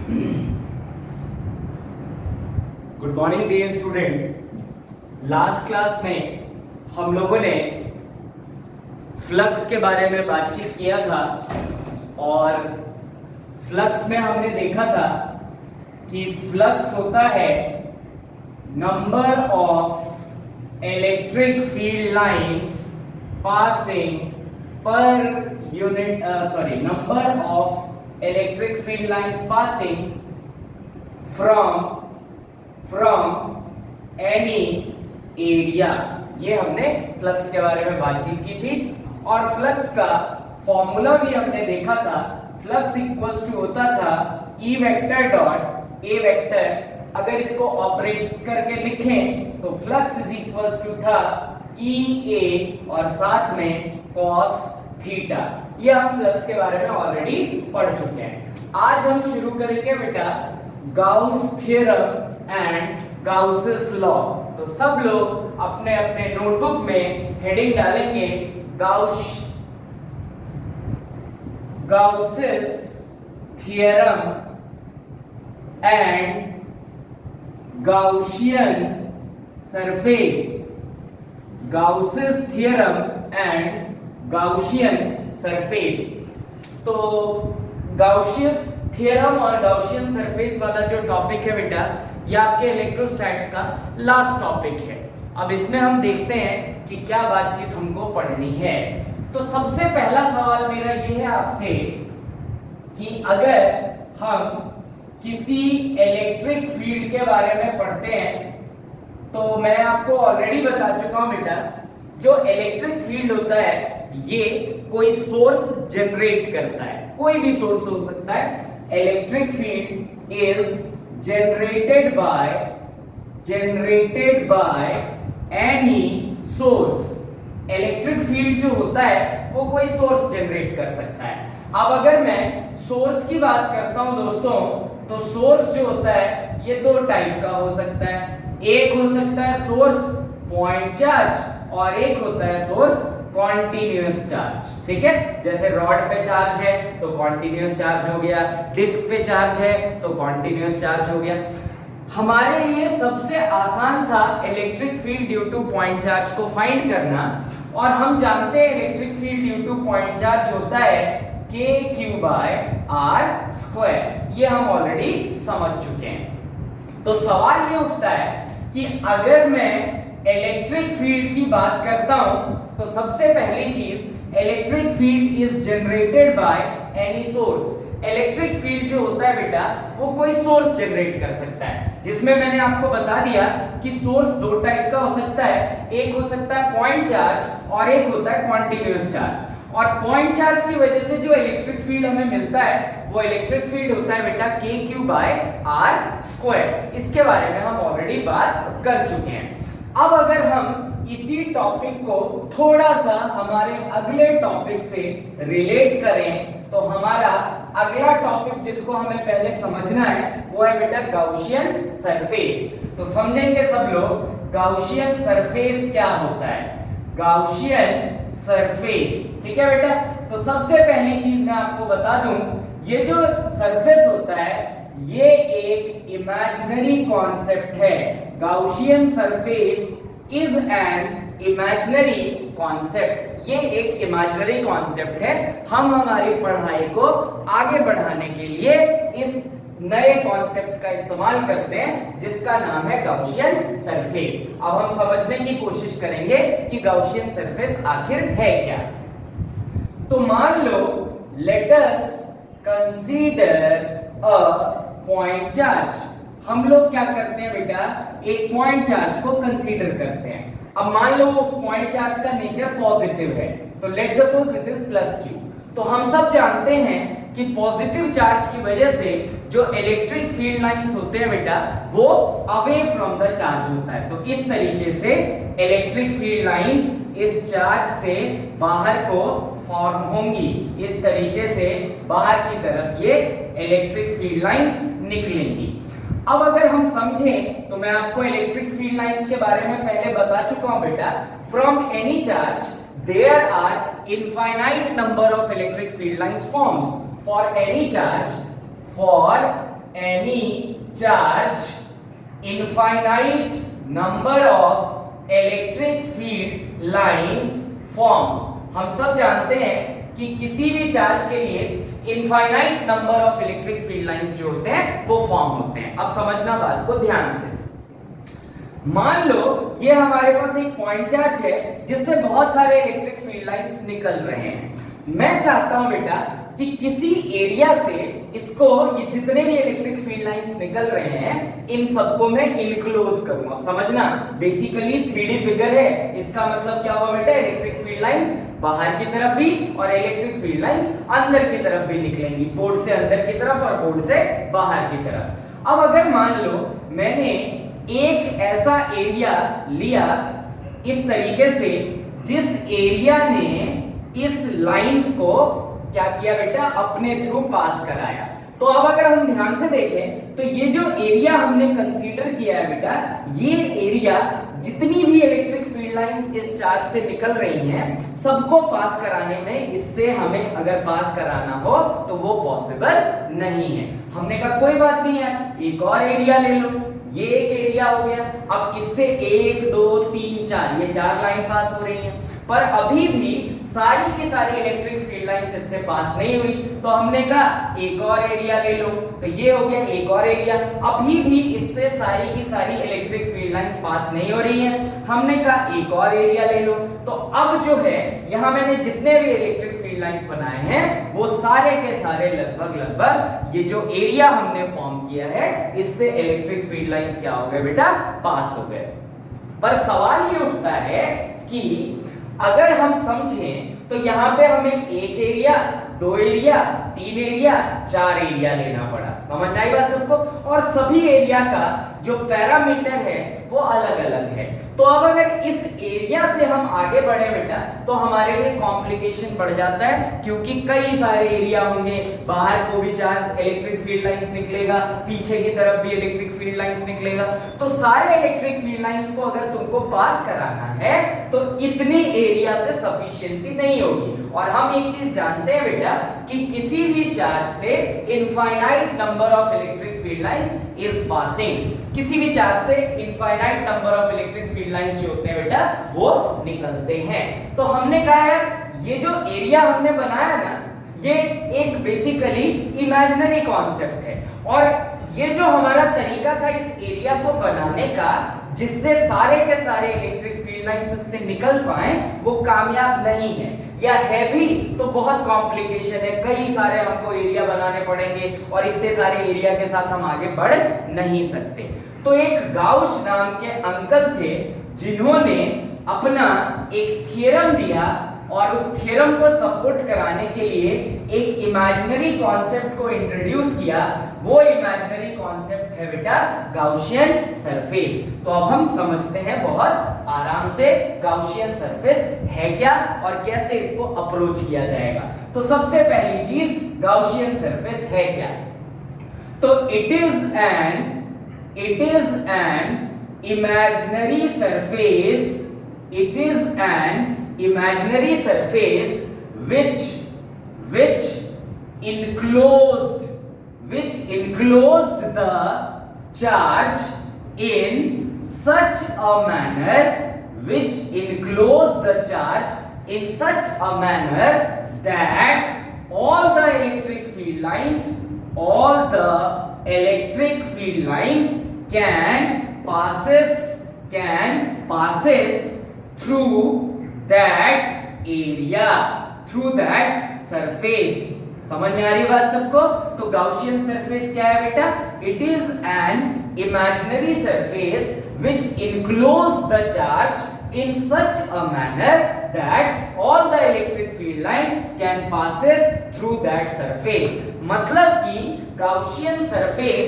Good morning dear student. Last class में हम लोगों ने फ्लक्स के बारे में बातचीत किया था और फ्लक्स में हमने देखा था कि फ्लक्स होता है number of electric field lines passing per unit number of electric field lines passing from any area. ये हमने फ्लक्स के बारे में बातचीत की थी और फ्लक्स का फॉर्मूला भी हमने देखा था। फ्लक्स इक्वल्स टू होता था E vector dot A vector. अगर इसको ऑपरेट करके लिखें तो फ्लक्स इज इक्वल्स टू था ई ए और साथ में कॉस थीटा। ये हम फ्लक्स के बारे में ऑलरेडी पढ़ चुके हैं। आज हम शुरू करेंगे बेटा Gauss theorem and Gauss's law. तो सब लोग अपने अपने नोटबुक में हेडिंग डालेंगे Gauss's theorem and Gaussian surface. Gauss's theorem and Gaussian surface. तो गाउसियस थ्योरम और गाउसियन सरफेस वाला जो टॉपिक है बेटा, ये आपके इलेक्ट्रोस्टैटिक्स का लास्ट टॉपिक है। अब इसमें हम देखते हैं कि क्या बातचीत हमको पढ़नी है। तो सबसे पहला सवाल मेरा ये है आपसे कि अगर हम किसी इलेक्ट्रिक फील्ड के बारे में पढ़ते हैं तो मैं आपको ऑलरेडी बता चुका हूं बेटा, जो इलेक्ट्रिक फील्ड होता है ये कोई सोर्स जनरेट करता है। कोई भी सोर्स हो सकता है। Electric field is generated by any source। Electric field जो होता है वो कोई सोर्स जनरेट कर सकता है। अब अगर मैं सोर्स की बात करता हूं दोस्तों, तो सोर्स जो होता है ये दो टाइप का हो सकता है। एक हो सकता है सोर्स पॉइंट चार्ज और एक होता है सोर्स कॉन्टिन्यूअस चार्ज। ठीक है, जैसे रॉड पे चार्ज है तो कॉन्टिन्यूअस चार्ज हो गया, डिस्क पे चार्ज है तो कॉन्टिन्यूअस चार्ज हो गया। हमारे लिए सबसे आसान था electric field due two point charge को फाइंड करना, और हम जानते हैं electric field due two point charge होता है kq/r²। ये हम ऑलरेडी समझ चुके हैं। तो सवाल ये उठता है कि अगर मैं इलेक्ट्रिक फील्ड की बात करता हूं तो सबसे पहली चीज electric field is generated by any source. Electric field जो होता है बेटा वो कोई सोर्स जनरेट कर सकता है, जिसमें मैंने आपको बता दिया कि सोर्स दो टाइप का हो सकता है। एक हो सकता है पॉइंट चार्ज और एक होता है कॉन्टिन्यूअस चार्ज। और पॉइंट चार्ज की वजह से जो इलेक्ट्रिक फील्ड हमें मिलता है वो इलेक्ट्रिक फील्ड होता है बेटा kq/r²। इसके बारे में हम ऑलरेडी बात कर चुके हैं। अब अगर हम इसी टॉपिक को थोड़ा सा हमारे अगले टॉपिक से रिलेट करें तो हमारा अगला टॉपिक जिसको हमें पहले समझना है वो है बेटा गाउसियन सरफेस। तो समझेंगे सब लोग गाउसियन सरफेस क्या होता है। गाउसियन सरफेस, ठीक है बेटा। तो सबसे पहली चीज मैं आपको बता दूं, ये जो सरफेस होता है ये एक इमेजिनरी कॉन्सेप्ट है। Gaussian surface is an imaginary concept. ये एक इमेजिनरी कॉन्सेप्ट है। हम हमारी पढ़ाई को आगे बढ़ाने के लिए इस नए कॉन्सेप्ट का इस्तेमाल करते हैं जिसका नाम है गाउसियन सरफेस। अब हम समझने की कोशिश करेंगे कि गाउसियन सरफेस आखिर है क्या। तो मान लो let us consider a point charge. हम लोग क्या करते हैं बेटा, एक पॉइंट चार्ज को कंसीडर करते हैं। अब मान लो उस पॉइंट चार्ज का नेचर पॉजिटिव है, तो let suppose it is plus q। तो हम सब जानते हैं कि पॉजिटिव चार्ज की वजह से जो इलेक्ट्रिक फील्ड लाइंस होते हैं बेटा वो अवे फ्रॉम द चार्ज होता है। तो इस तरीके से इलेक्ट्रिक फील्ड लाइंस इस चार्ज से बाहर को फॉर्म होंगी। इस तरीके से बाहर की तरफ ये इलेक्ट्रिक फील्ड लाइंस निकलेंगी। अब अगर हम समझें तो मैं आपको इलेक्ट्रिक फील्ड लाइंस के बारे में पहले बता चुका हूं बेटा। From any charge there are infinite number of electric field lines forms for any charge. For any charge infinite number of electric field lines forms। हम सब जानते हैं कि किसी भी चार्ज के लिए infinite number of electric field lines जो होते हैं वो फॉर्म होते हैं। अब समझना बात को ध्यान से। मान लो ये हमारे पास एक पॉइंट चार्ज है जिससे बहुत सारे इलेक्ट्रिक फील्ड लाइंस निकल रहे हैं। मैं चाहता हूं बेटा कि किसी एरिया से इसको, ये जितने भी इलेक्ट्रिक फील्ड लाइंस निकल रहे हैं इन सबको मैं इनक्लोज करूं। अब समझना, बेसिकली 3D फिगर है, इसका मतलब क्या हुआ बेटा, इलेक्ट्रिक फील्ड लाइंस बाहर की तरफ भी और इलेक्ट्रिक फील्ड लाइंस अंदर की तरफ भी निकलेंगी, बोर्ड से अंदर की तरफ और बोर्ड से बाहर की तरफ। अब अगर मान लो मैंने एक ऐसा एरिया लिया इस तरीके से जिस एरिया ने इस लाइंस को क्या किया बेटा, अपने थ्रू पास कराया। तो अब अगर हम ध्यान से देखें तो ये जो एरिया हमने कंसीडर किया है बेटा, ये एरिया जितनी भी इलेक्ट्रिक फील्ड लाइंस इस चार्ज से निकल रही हैं सबको पास कराने में, इससे हमें अगर पास कराना हो तो वो पॉसिबल नहीं है। हमने कहा कोई बात नहीं है, एक और एरिया ले लो, ये एक एरिया हो गया। अब इससे 1 2 3 4 ये 4 लाइन पास हो रही हैं, पर अभी भी सारी की सारी इलेक्ट्रिक फील्ड लाइंस इससे पास नहीं हुई। तो हमने कहा एक और एरिया ले लो, तो ये हो गया एक और एरिया। अभी भी इससे सारी की सारी इलेक्ट्रिक फील्ड लाइंस पास नहीं हो रही हैं। हमने कहा एक और एरिया ले लो। तो अब जो है यहाँ मैंने जितने भी इलेक्ट्रिक फील्ड लाइंस बनाए हैं वो सारे के सारे लगभग ये जो एरिया हमने फॉर्म किया है इससे इलेक्ट्रिक फील्ड लाइंस क्या हो गए बेटा, पास हो गए। पर सवाल ये उठता है कि अगर हम समझें तो यहाँ पे हमें एक एरिया, 2 एरिया, 3 एरिया, 4 एरिया लेना पड़ा। समझ में आई बात सबको? और सभी एरिया का जो पैरामीटर है वो अलग अलग है। तो अब अगर इस एरिया से हम आगे बढ़े बेटा तो हमारे लिए कॉम्प्लिकेशन बढ़ जाता है, क्योंकि कई सारे एरिया होंगे, बाहर को भी चार्ज इलेक्ट्रिक फील्ड लाइंस निकलेगा, पीछे की तरफ भी इलेक्ट्रिक फील्ड लाइंस निकलेगा। तो सारे इलेक्ट्रिक फील्ड लाइंस को अगर तुमको पास कराना है तो इतने एरिया से सफिशिएंसी नहीं होगी। और हम एक चीज जानते हैं बेटा कि किसी भी चार्ज से infinite number of electric field lines is passing. किसी भी चार्ज से infinite number of electric field lines जो होते हैं बेटा वो निकलते हैं। तो हमने कहा है ये जो एरिया हमने बनाया ना, ये एक बेसिकली इमेजिनरी कॉन्सेप्ट है। और ये जो हमारा तरीका था इस एरिया को बनाने का जिससे सारे के सारे इलेक्ट्रिक फील्ड लाइंस इससे निकल पाए, वो कामयाब नहीं है, या है भी तो बहुत कॉम्प्लिकेशन है। कई सारे हमको एरिया बनाने पड़ेंगे और इतने सारे एरिया के साथ हम आगे बढ़ नहीं सकते। तो एक गाउस नाम के अंकल थे जिन्होंने अपना एक थ्योरम दिया और उस थ्योरम को सपोर्ट कराने के लिए एक इमेजिनरी कॉन्सेप्ट को इंट्रोड्यूस किया। वो इमेजिनरी कॉन्सेप्ट है बेटा गाउसियन सरफेस। तो अब हम समझते हैं बहुत आराम से गाउसियन सरफेस है क्या और कैसे इसको अप्रोच किया जाएगा। तो सबसे पहली चीज गाउसियन सरफेस है क्या? तो it is an imaginary surface, it is an imaginary surface which enclosed the charge in such a manner, that all the electric field lines can passes through that area, through that surface। समझ में आ रही बात सबको? तो Gaussian surface क्या है बेटा? It is an imaginary surface which enclose the charge in such a manner that all the electric field line can passes through that surface। मतलब कि गाउसियन सरफेस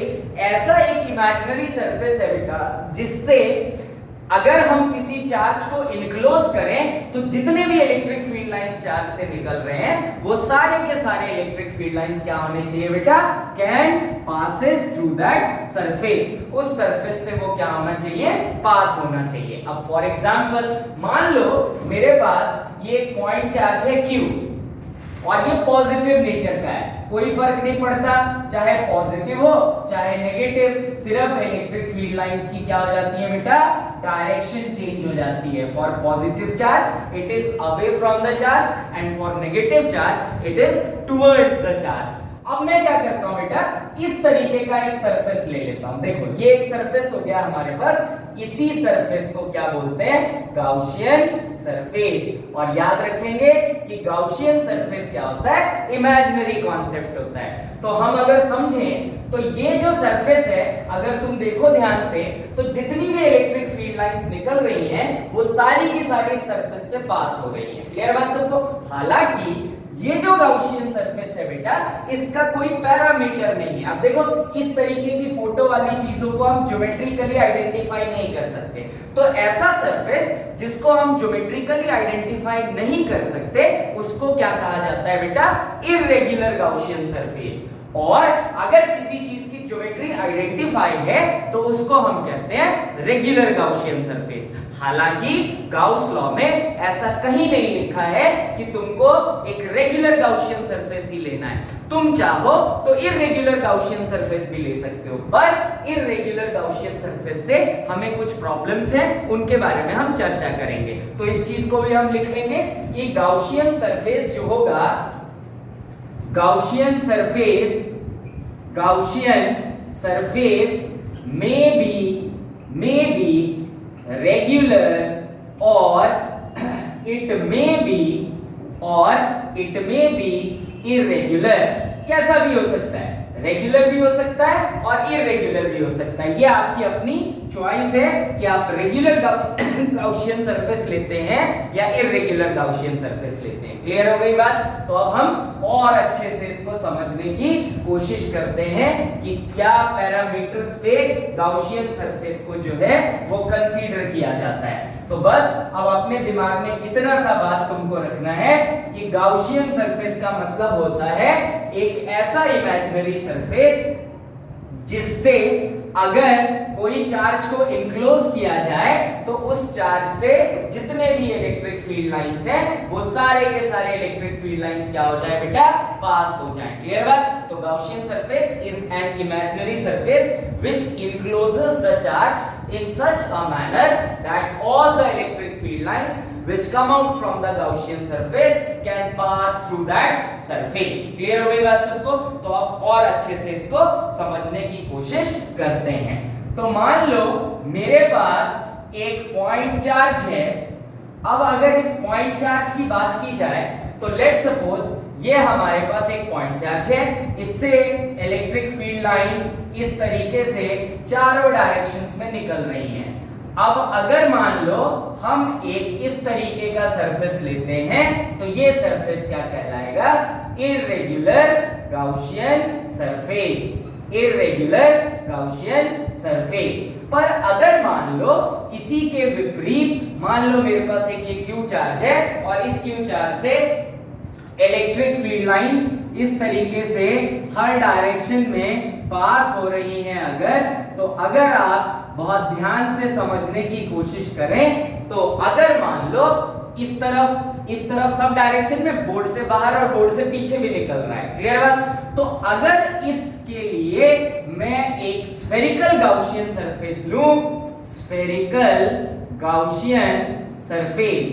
ऐसा एक इमेजिनरी सरफेस है बेटा जिससे अगर हम किसी चार्ज को इनक्लोज करें तो जितने भी इलेक्ट्रिक फील्ड लाइंस चार्ज से निकल रहे हैं वो सारे के सारे इलेक्ट्रिक फील्ड लाइंस क्या होने चाहिए बेटा? Can passes through that surface. उस सरफेस से वो क्या होना चाहिए? पास होना चाहिए। अब फॉर एग्जांपल मान लो मेरे पास ये एक पॉइंट चार्ज है Q और ये पॉजिटिव नेचर का है। कोई फर्क नहीं पड़ता, चाहे पॉजिटिव हो चाहे नेगेटिव, सिर्फ इलेक्ट्रिक फील्ड लाइंस की क्या हो जाती है बेटा, डायरेक्शन चेंज हो जाती है। For positive charge it is away from the charge and for negative charge it is towards the charge. अब मैं क्या करता हूं बेटा, इस तरीके का एक सरफेस ले लेता हूं। देखो ये एक सरफेस हो गया हमारे पास, इसी सरफेस को क्या बोलते हैं, गाउसियन सरफेस। और याद रखेंगे कि गाउसियन सरफेस क्या होता है, इमेजिनरी कॉन्सेप्ट होता है। तो हम अगर समझें तो ये जो सरफेस है, अगर तुम देखो ध्यान से, तो जितनी भी इलेक्ट्रिक फील्ड लाइंस निकल रही हैं वो सारी की सारी सरफेस से पास हो रही हैं। क्लियर बात सबको। हालांकि ये जो गाउसियन सरफेस है बेटा, इसका कोई पैरामीटर नहीं है। अब देखो इस तरीके की फोटो वाली चीजों को हम ज्योमेट्रिकली आइडेंटिफाई नहीं कर सकते, तो ऐसा सरफेस जिसको हम ज्योमेट्रिकली आइडेंटिफाई नहीं कर सकते उसको क्या कहा जाता है बेटा, इर्रेगुलर गाउसियन सरफेस। और अगर किसी चीज की ज्योमेट्री आइडेंटिफाई है तो उसको हम कहते हैं रेगुलर गाउसियन सरफेस। हालांकि गाउस लॉ में ऐसा कहीं नहीं लिखा है कि तुमको एक रेगुलर गाउसियन सरफेस ही लेना है, तुम चाहो तो इर्रेगुलर गाउसियन सरफेस भी ले सकते हो। पर इर्रेगुलर गाउसियन सरफेस से हमें कुछ प्रॉब्लम्स हैं, उनके बारे में हम चर्चा करेंगे। तो इस चीज को भी हम लिख लेंगे कि गाउसियन सरफेस जो होगा, Gaussian surface may be regular or it may be irregular। कैसा भी हो सकता है, रेगुलर भी हो सकता है और इर्रेगुलर भी हो सकता है। ये आपकी अपनी चॉइस है कि आप रेगुलर गाउसियन सरफेस लेते हैं या इर्रेगुलर गाउसियन सरफेस लेते हैं। क्लियर हो गई बात। तो अब हम और अच्छे से इसको समझने की कोशिश करते हैं कि क्या पैरामीटर्स पे गाउसियन सरफेस को जो है वो कंसीडर किया जाता है। तो बस अब अपने दिमाग में इतना सा बात तुमको रखना है कि गाउसियन सरफेस का मतलब होता है एक ऐसा इमेजिनरी सरफेस जिससे अगर कोई चार्ज को इनक्लोज किया जाए तो उस चार्ज से जितने भी इलेक्ट्रिक फील्ड लाइंस हैं वो सारे के सारे इलेक्ट्रिक फील्ड लाइंस क्या हो जाए बेटा, पास हो जाए। क्लियर बात। तो Gaussian surface is an imaginary surface which encloses the charge in such a manner that all the electric field lines which come out from the Gaussian surface can pass through that surface। Clear हो गई बात सबको। तो अब और अच्छे से इसको समझने की कोशिश करते हैं। तो मान लो मेरे पास एक पॉइंट चार्ज है। अब अगर इस पॉइंट चार्ज की बात की जाए तो लेट सपोज ये हमारे पास एक पॉइंट चार्ज है, इससे इलेक्ट्रिक फील्ड लाइंस इस तरीके से चारों डायरेक्शंस में निकल रही हैं। अब अगर मान लो हम एक इस तरीके का सरफेस लेते हैं तो ये सरफेस क्या कहलाएगा, irregular Gaussian surface. Irregular Gaussian surface. पर अगर मान लो इसी के विपरीत, मान लो मेरे पास एक क्यू चार्ज है और इस क्यू चार्ज से इलेक्ट्रिक फील्ड लाइंस इस तरीके से हर डायरेक्शन में पास हो रही हैं अगर आप बहुत ध्यान से समझने की कोशिश करें तो अगर मान लो इस तरफ सब डायरेक्शन में बोर्ड से बाहर और बोर्ड से पीछे भी निकल रहा है। क्लियर बात। तो अगर इसके लिए मैं एक स्फेरिकल गाउसियन सरफेस लूं, spherical Gaussian surface,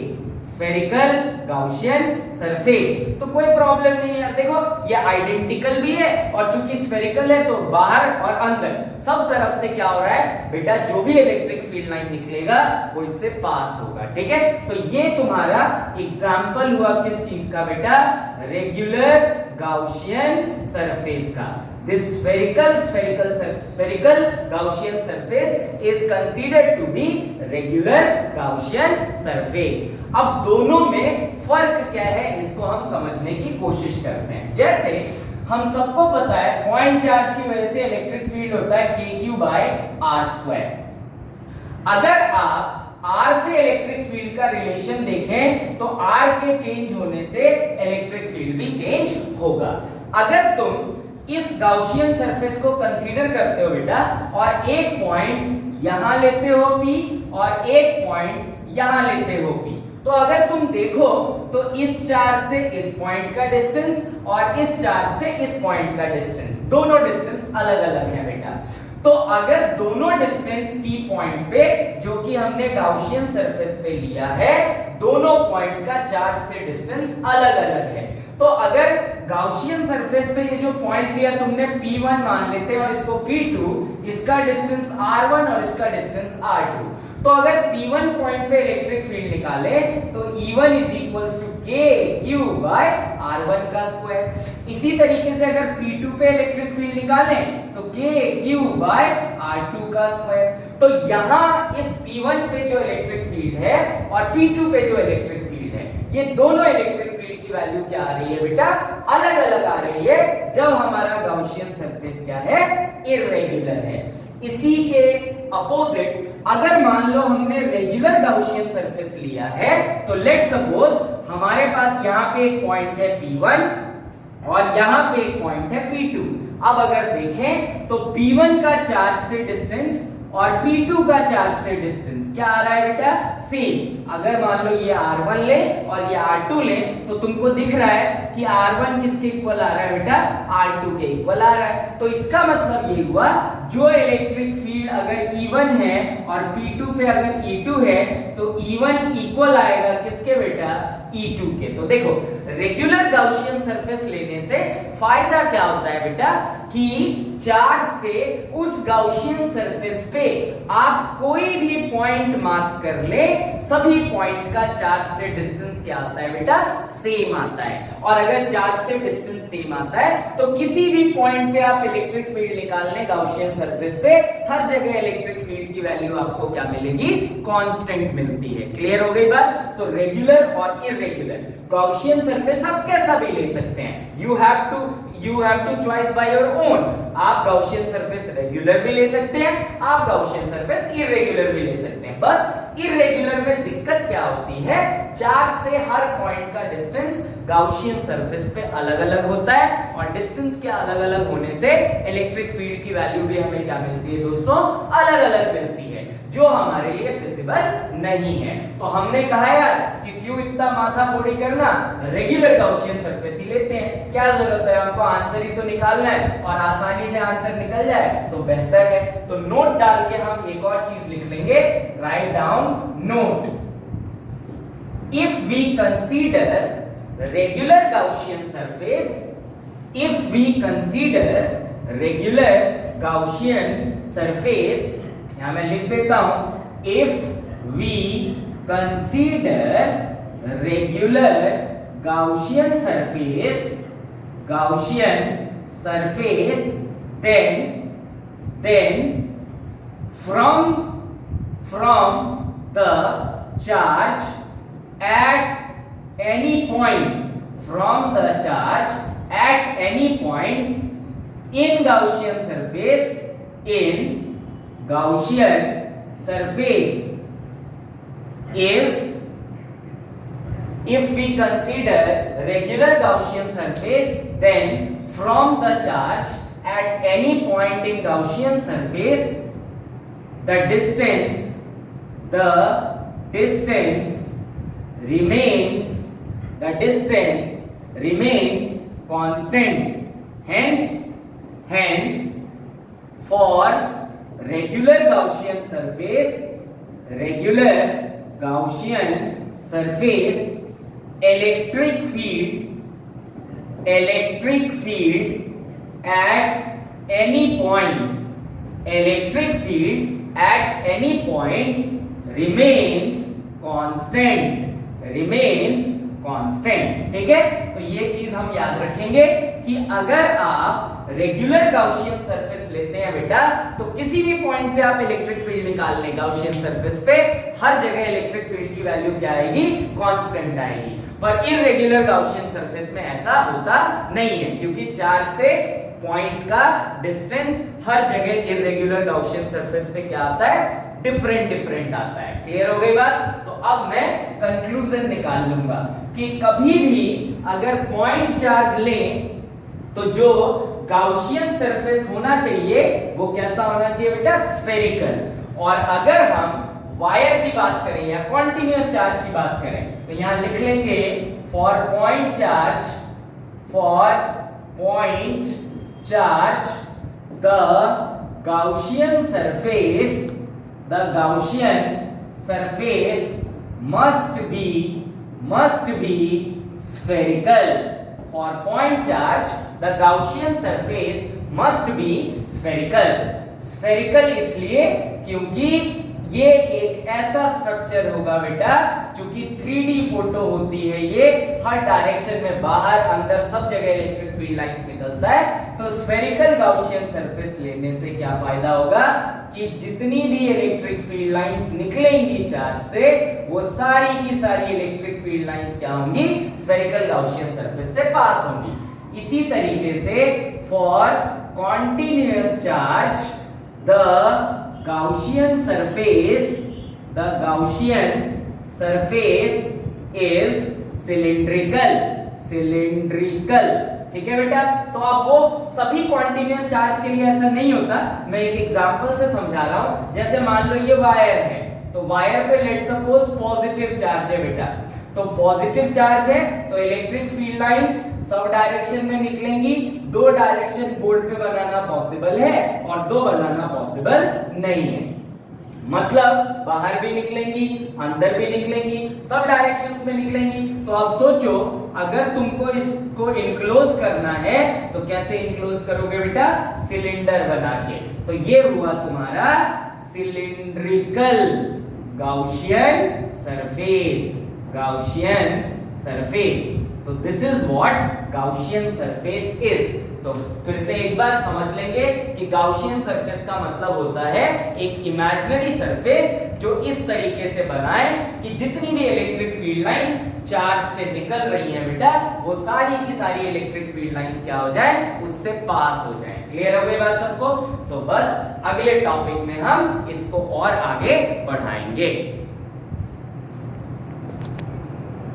spherical Gaussian surface, तो कोई प्रॉब्लम नहीं है। देखो ये आइडेंटिकल भी है और चूंकि स्फेरिकल है तो बाहर और अंदर सब तरफ से क्या हो रहा है बेटा, जो भी इलेक्ट्रिक फील्ड लाइन निकलेगा वो इससे पास होगा। ठीक है। तो ये तुम्हारा एग्जांपल हुआ किस चीज का बेटा, रेगुलर गाउसियन सरफेस का। This spherical Gaussian surface is considered to be regular Gaussian surface। अब दोनों में फर्क क्या है इसको हम समझने की कोशिश करते हैं। जैसे हम सबको पता है पॉइंट चार्ज की वजह से इलेक्ट्रिक फील्ड होता है kq/r²। अगर आप R से इलेक्ट्रिक फील्ड का रिलेशन देखें तो R के चेंज होने से इलेक्ट्रिक फील्ड भी चेंज होगा। अगर तुम इस गाउसियन सरफेस को कंसीडर करते हो बेटा और एक पॉइंट यहां लेते हो P और एक पॉइंट यहां लेते हो P, तो अगर तुम देखो तो इस चार्ज से इस पॉइंट का डिस्टेंस और इस चार्ज से इस पॉइंट का डिस्टेंस, दोनों डिस्टेंस अलग अलग है बेटा। तो अगर दोनों डिस्टेंस P पॉइंट पे जो कि हमने गाउसियन सरफेस पे लिया है, दोनों पॉइंट का चार्ज से डिस्टेंस अलग अलग है। तो अगर गाउसियन सरफेस पे ये जो पॉइंट लिया तुमने P1 मान लेते हैं और इसको P2, इसका डिस्टेंस R1 और इसका डिस्टेंस R2। तो अगर P1 पॉइंट पे इलेक्ट्रिक फील्ड निकाले तो E1 is equals to KQ by R1 का स्क्वायर। इसी तरीके से अगर P2 पे इलेक्ट्रिक फील्ड निकालें तो KQ बाय R2 का स्क्वायर। तो यहां इस P1 पे जो इलेक्ट्रिक फील्ड है और P2 पे जो इलेक्ट्रिक फील्ड है, ये दोनों इलेक्ट्रिक फील्ड की वैल्यू क्या आ रही है बेटा? अलग अलग आ रही है, जब हमारा गाउसियन सरफेस क्या है? इररेगुलर है। इसी के अपोजिट अगर मान लो हमने रेगुलर गाउसियन सरफेस लिया है, तो लेट्स सपोज हमारे पास यहाँ पे एक पॉइंट है P1 और यहाँ पे एक पॉइंट है P2। अब अगर देखें तो P1 का चार्ज से डिस्टेंस और P2 का चार्ज से डिस्टेंस क्या आ रहा है बेटा? सेम। अगर मान लो ये R1 ले और ये R2 ले तो तुमको दिख रहा है कि R1 किसके इक्वल आ रहा है बेटा? R2 के इक्वल आ रहा है। तो इसका मतलब ये हुआ जो इलेक्ट्रिक फील्ड अगर E1 है और P2 पे अगर E2 है तो E1 इक्वल आएगा किसके बेटा? E2 के। तो देखो रेगुलर गाउसियन सरफेस लेने से फायदा क्या होता है बेटा कि चार्ज से उस गाउसियन सरफेस पे आप कोई भी पॉइंट मार्क कर ले, सभी पॉइंट का चार्ज से डिस्टेंस क्या आता है बेटा? सेम आता है। और अगर चार्ज से डिस्टेंस सेम आता है तो किसी भी पॉइंट पे आप इलेक्ट्रिक फील्ड निकालने गाउसियन सरफेस पे, हर जगह इलेक्ट्रिक फील्ड की वैल्यू आपको क्या मिलेगी? कांस्टेंट मिलती है। क्लियर हो गई बात? तो रेगुलर और इररेगुलर गाउसियन सरफेस आप कैसा भी ले सकते हैं। You have to choice by your own. आप गाउसियन सरफेस रेगुलर भी ले सकते हैं, आप गाउसियन सरफेस इररेगुलर भी ले सकते हैं। बस इररेगुलर में दिक्कत क्या होती है? चार्ज से हर पॉइंट का डिस्टेंस गाउसियन सरफेस पे अलग अलग होता है और डिस्टेंस के अलग अलग होने से इलेक्ट्रिक फील्ड की वैल्यू भी हमें क्या मिलती है दोस्तों? अलग अलग मिलती है, जो हमारे लिए फिजिबल नहीं है। तो हमने कहा यार कि क्यों इतना माथाफोड़ी करना, रेगुलर गाउसियन सरफेस ही लेते हैं। क्या जरूरत है, हमको आंसर ही तो निकालना है और आसानी से आंसर निकल जाए तो बेहतर है। तो नोट डाल के हम एक और चीज लिख लेंगे, write down note. If we consider regular Gaussian surface, if we consider regular Gaussian surface, यहां मैं लिख देता हूं, if we consider regular Gaussian surface, then from the charge at any point, from the charge at any point in Gaussian surface is, if we consider regular Gaussian surface, then from the charge at any point in Gaussian surface, the distance remains constant. Hence for regular Gaussian surface, electric field at any point remains constant। ठीक है, तो ये चीज हम याद रखेंगे कि अगर आप रेगुलर गाउसियन सरफेस लेते हैं बेटा, तो किसी भी पॉइंट पे आप इलेक्ट्रिक फील्ड निकाल लें गाउसियन सरफेस पे, हर जगह इलेक्ट्रिक फील्ड की वैल्यू क्या आएगी? कांस्टेंट आएगी। पर इररेगुलर गाउसियन सरफेस में ऐसा होता नहीं है, क्योंकि चार्ज से पॉइंट का डिस्टेंस हर जगह इररेगुलर गाउसियन सरफेस पे क्या आता है? डिफरेंट आता है। क्लियर हो गई बात? तो अब मैं कंक्लूजन निकाल लूंगा कि कभी भी अगर पॉइंट चार्ज लें तो जो गाउसियन सरफेस होना चाहिए वो कैसा होना चाहिए बेटा? स्फेरिकल। और अगर हम वायर की बात करें या कॉन्टिन्यूअस चार्ज की बात करें तो यहां लिख लेंगे for point charge the Gaussian surface must be spherical. For point charge the Gaussian surface must be spherical. Spherical इसलिए क्योंकि ये एक ऐसा स्ट्रक्चर होगा बेटा, चूंकि 3D फोटो होती है, ये हर डायरेक्शन में बाहर अंदर सब जगह इलेक्ट्रिक फील्ड लाइंस निकलता है। तो स्फेरिकल गाउसियन सरफेस लेने से क्या फायदा होगा कि जितनी भी इलेक्ट्रिक फील्ड लाइंस निकलेंगी चार्ज से, वो सारी की सारी इलेक्ट्रिक फील्ड लाइंस क्या होंगी, स्फेरिकल गाउसियन सरफेस से पास होंगी। इसी तरीके से for continuous charge the Gaussian surface is cylindrical. ठीक है बेटा। तो अब वो सभी कॉन्टिन्यूअस चार्ज के लिए ऐसा नहीं होता, मैं एक एग्जांपल से समझा रहा हूं। जैसे मान लो ये वायर है, तो वायर पे लेट सपोज पॉजिटिव चार्ज है बेटा, तो पॉजिटिव चार्ज है तो electric field lines sub direction में निकलेंगी। दो डायरेक्शन बोर्ड पे बनाना पॉसिबल है और दो बनाना पॉसिबल नहीं है, मतलब बाहर भी निकलेंगी अंदर भी निकलेंगी, सब डायरेक्शंस में निकलेंगी। तो आप सोचो अगर तुमको इसको इनक्लोज करना है तो कैसे इनक्लोज करोगे बेटा, सिलेंडर बना के। तो ये हुआ तुम्हारा सिलिंड्रिकल गाउसियन सरफेस। तो this is what Gaussian surface is. तो फिर से एक बार समझ लेंगे कि गाउसियन सरफेस का मतलब होता है एक इमेजिनरी सरफेस जो इस तरीके से बनाए कि जितनी भी इलेक्ट्रिक फील्ड लाइंस चार्ज से निकल रही हैं बेटा, वो सारी की सारी इलेक्ट्रिक फील्ड लाइंस क्या हो जाए, उससे पास हो जाए। क्लियर हो गई बात सबको? तो बस अगले टॉपिक में हम इसको और आगे बढ़ाएंगे।